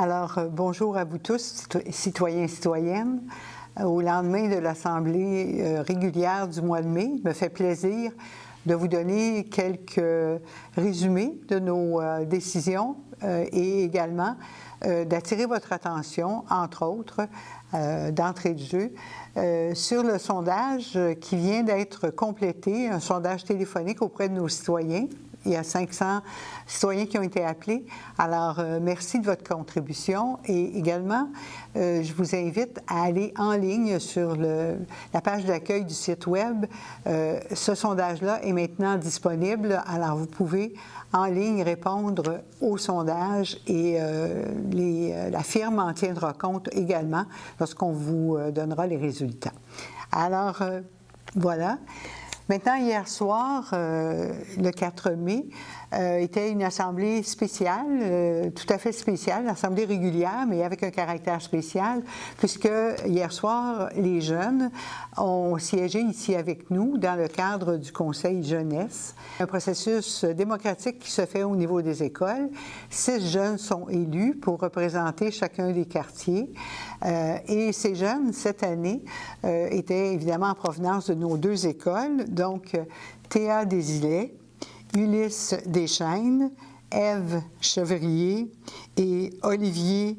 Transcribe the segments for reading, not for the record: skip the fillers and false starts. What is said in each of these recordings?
Alors, bonjour à vous tous, citoyens et citoyennes. Au lendemain de l'Assemblée régulière du mois de mai, il me fait plaisir de vous donner quelques résumés de nos décisions et également d'attirer votre attention, entre autres, d'entrée de jeu, sur le sondage qui vient d'être complété, un sondage téléphonique auprès de nos citoyens. Il y a 500 citoyens qui ont été appelés. Alors, merci de votre contribution et également, je vous invite à aller en ligne sur la page d'accueil du site Web. Ce sondage-là est maintenant disponible. Alors, vous pouvez en ligne répondre au sondage et la firme en tiendra compte également lorsqu'on vous donnera les résultats. Alors, voilà. Maintenant, hier soir, le 4 mai, était une assemblée spéciale, tout à fait spéciale, assemblée régulière, mais avec un caractère spécial, puisque hier soir, les jeunes ont siégé ici avec nous dans le cadre du Conseil jeunesse, un processus démocratique qui se fait au niveau des écoles. 6 jeunes sont élus pour représenter chacun des quartiers. Et ces jeunes, cette année, étaient évidemment en provenance de nos 2 écoles, donc Théa Desilets, Ulysse Deschênes, Ève Chevrier et Olivier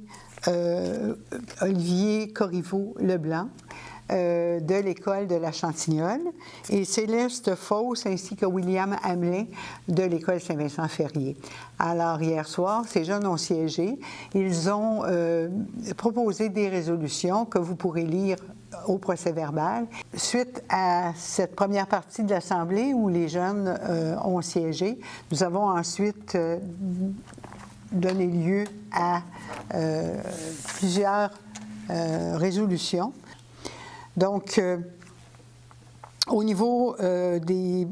Corriveau-Leblanc de l'École de la Chantignole et Céleste Fausse ainsi que William Hamelin de l'École Saint-Vincent-Ferrier. Alors, hier soir, ces jeunes ont siégé. Ils ont proposé des résolutions que vous pourrez lire au procès-verbal. Suite à cette première partie de l'Assemblée où les jeunes ont siégé, nous avons ensuite donné lieu à plusieurs résolutions. Donc, au niveau des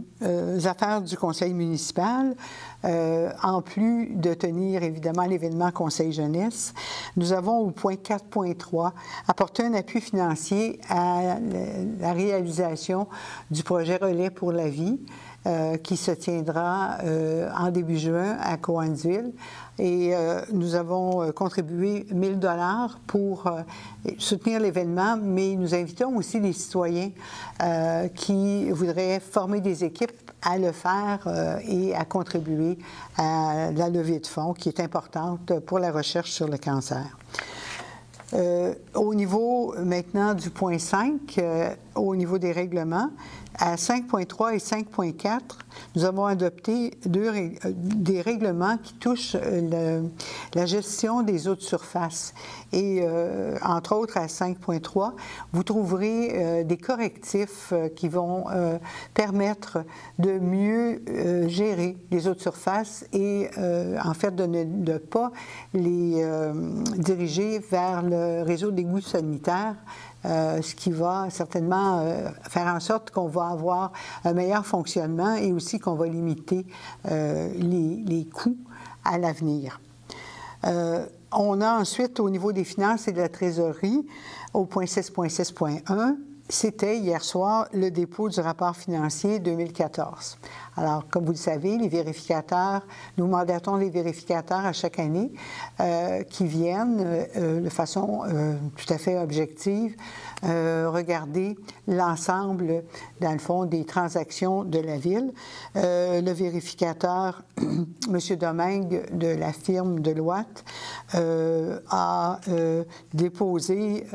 affaires du conseil municipal, en plus de tenir évidemment l'événement Conseil jeunesse, nous avons au point 4.3 apporté un appui financier à la réalisation du projet Relais pour la vie qui se tiendra en début juin à Cowansville. Et nous avons contribué 1 000 $ pour soutenir l'événement, mais nous invitons aussi les citoyens qui voudraient former des équipes à le faire et à contribuer à la levée de fonds qui est importante pour la recherche sur le cancer. Au niveau maintenant du point 5, au niveau des règlements, à 5.3 et 5.4, nous avons adopté des règlements qui touchent la gestion des eaux de surface. Et entre autres, à 5.3, vous trouverez des correctifs qui vont permettre de mieux gérer les eaux de surface et en fait de ne pas les diriger vers le réseau d'égouts sanitaires. Ce qui va certainement faire en sorte qu'on va avoir un meilleur fonctionnement et aussi qu'on va limiter les coûts à l'avenir. On a ensuite, au niveau des finances et de la trésorerie, au point 6.6.1, c'était hier soir le dépôt du rapport financier 2014. Alors, comme vous le savez, les vérificateurs, nous mandatons les vérificateurs à chaque année qui viennent de façon tout à fait objective regarder l'ensemble, dans le fond, des transactions de la Ville. Le vérificateur, M. Domingue de la firme Deloitte, a déposé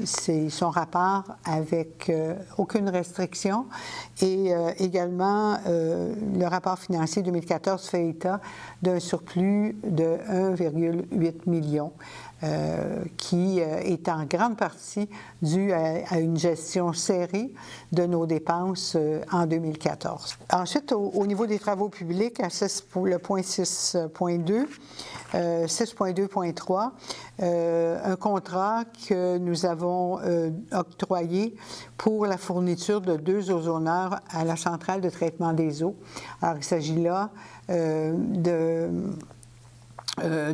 son rapport avec aucune restriction et également le rapport financier 2014 fait état d'un surplus de 1,8 million qui est en grande partie dû à une gestion serrée de nos dépenses en 2014. Ensuite, au niveau des travaux publics, pour le point 6.2, 6.2.3, un contrat que nous avons octroyé pour la fourniture de 2 ozoneurs à la centrale de traitement des eaux. Alors, il s'agit là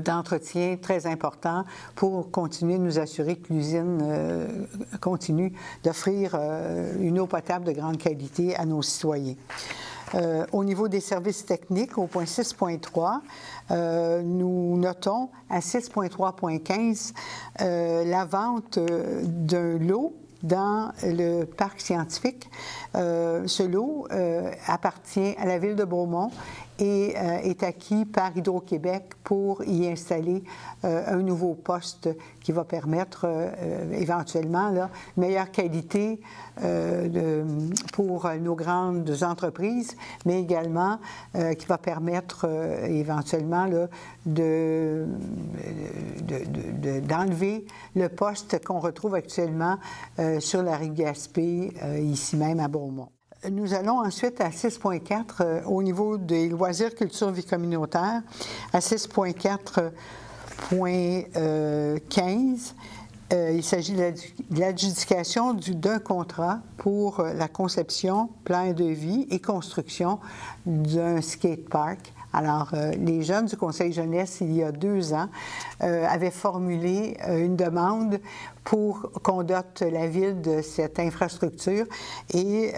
d'entretien très important pour continuer de nous assurer que l'usine continue d'offrir une eau potable de grande qualité à nos citoyens. Au niveau des services techniques, au point 6.3, nous notons à 6.3.15 la vente d'un lot dans le parc scientifique. Ce lot appartient à la Ville de Bromont et est acquis par Hydro-Québec pour y installer un nouveau poste qui va permettre éventuellement là, meilleure qualité pour nos grandes entreprises, mais également qui va permettre éventuellement là, d'enlever le poste qu'on retrouve actuellement sur la rive Gaspé, ici même à Bromont. Nous allons ensuite à 6.4 au niveau des loisirs, culture, vie communautaire. À 6.4.15, il s'agit de l'adjudication d'un contrat pour la conception, plan de vie et construction d'un skatepark. Alors, les jeunes du Conseil jeunesse, il y a 2 ans, avaient formulé une demande pour qu'on dote la Ville de cette infrastructure. Et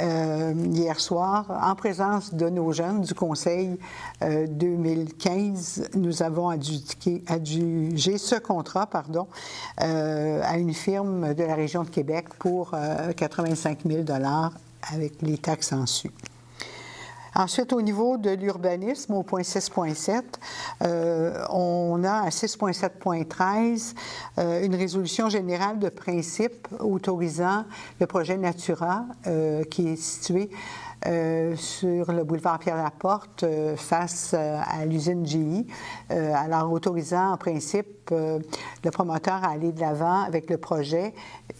hier soir, en présence de nos jeunes du Conseil 2015, nous avons adjugé ce contrat à une firme de la région de Québec pour 85 000 $ avec les taxes en su. Ensuite, au niveau de l'urbanisme, au point 6.7, on a à 6.7.13 une résolution générale de principe autorisant le projet Natura qui est situé sur le boulevard Pierre-Laporte face à l'usine GE. Alors, autorisant en principe le promoteur à aller de l'avant avec le projet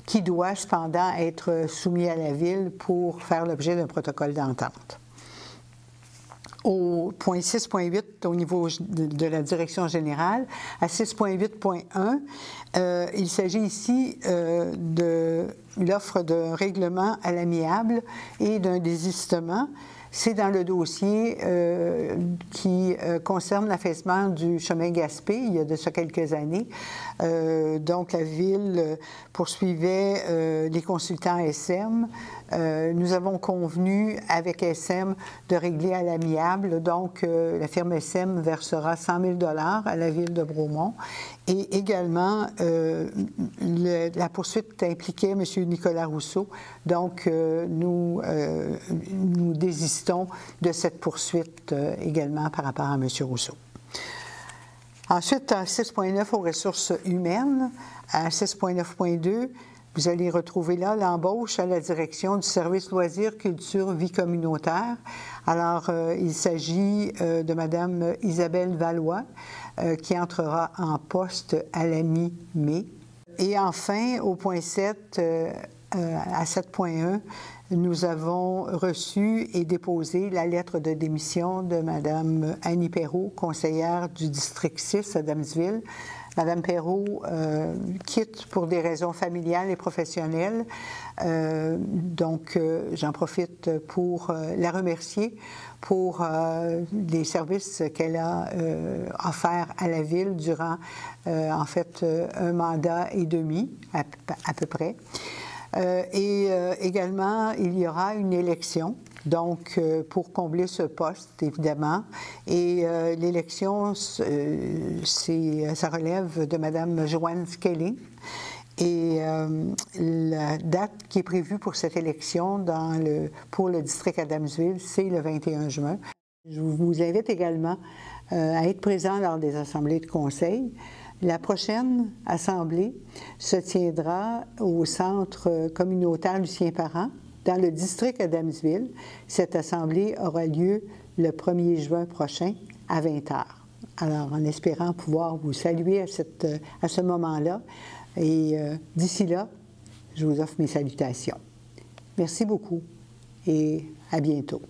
qui doit cependant être soumis à la Ville pour faire l'objet d'un protocole d'entente. Au point 6.8, au niveau de la direction générale, à 6.8.1, il s'agit ici de l'offre de règlement à l'amiable et d'un désistement. C'est dans le dossier qui concerne l'affaissement du chemin Gaspé, il y a de ça quelques années. Donc, la Ville poursuivait les consultants SM. Nous avons convenu avec SM de régler à l'amiable. Donc, la firme SM versera 100 000 $ à la Ville de Bromont. Et également, la poursuite impliquait M. Nicolas Rousseau. Donc, nous désistons de cette poursuite également par rapport à M. Rousseau. Ensuite, à 6.9 aux ressources humaines, à 6.9.2, vous allez retrouver là l'embauche à la direction du service loisirs, culture, vie communautaire. Alors, il s'agit de Mme Isabelle Valois, qui entrera en poste à la mi-mai. Et enfin, au point 7, à 7.1, nous avons reçu et déposé la lettre de démission de Mme Annie Perrault, conseillère du district 6 à Adamsville. Mme Perrault quitte pour des raisons familiales et professionnelles. Donc, j'en profite pour la remercier pour les services qu'elle a offerts à la Ville durant, en fait, un mandat et demi, à peu près. Et également, il y aura une élection, donc pour combler ce poste, évidemment. Et l'élection, ça relève de Mme Joanne Skelling. Et la date qui est prévue pour cette élection pour le district Adamsville, c'est le 21 juin. Je vous invite également à être présent lors des assemblées de conseil. La prochaine assemblée se tiendra au centre communautaire Lucien Parent, dans le district Adamsville. Cette assemblée aura lieu le 1er juin prochain à 20h. Alors, en espérant pouvoir vous saluer à ce moment-là. Et d'ici là, je vous offre mes salutations. Merci beaucoup et à bientôt.